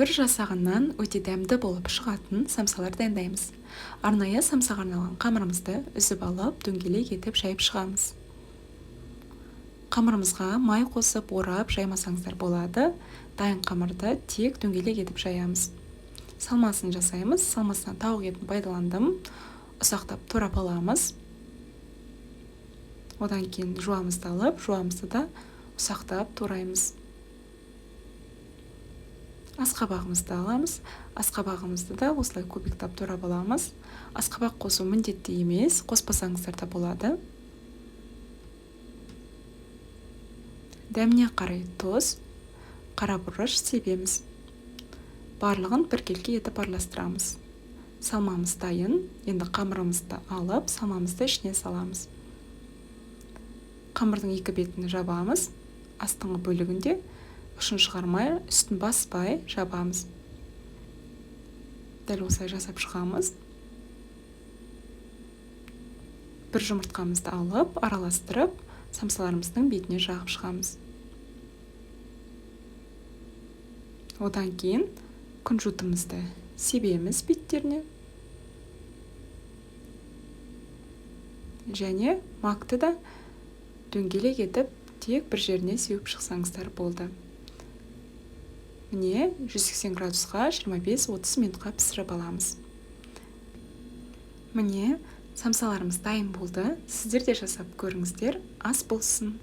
Бір жасағаннан өте дәмді болып шығатын самсалар дайындаймыз. Арнайы самсаға арналған қамырымызды үзіп алып, дөңгелек етіп жайып шығамыз. Қамырымызға май қосып, орап жаймасаңыздар болады. Дайын қамырды тек дөңгелек етіп жаямыз. Салмасын жасаймыз. Салмасынан тауық етін пайдаландым. Ұсақтап турап аламыз. Одан кейін жуамызды алып, жуамызды да ұсақтап тураймыз. Асқабағымызды аламыз. Асқабағымызды да осылай көбіктап турап аламыз. Асқабақ қосу міндетті емес, қоспасаңыздар да болады. Дәміне қарай тұз, қара бұрыш себеміз. Барлығын біркелкі етіп араластырамыз. Салмамыз дайын. Енді қамырымызды алып, салмамызды ішіне саламыз. Қамырдың екі бетін жабамыз. Астыңғы бөлігінде ұшын шығармай, үстін баспай жабамыз. Дәл осылай жасап шығамыз. Бір жұмыртқамызды алып, араластырып, самсаларымыздың бетіне жағып шығамыз. Одан кейін күнжутымызды себеміз беттеріне. Және макты да дөңгелек етіп, тек бір жеріне сеуіп шықсаңыздар болды. Міне 180 градусқа 25-30 минутқа пісіріп аламыз. Міне самсаларымыз дайын болды. Сіздер де жасап көріңіздер. Ас болсын.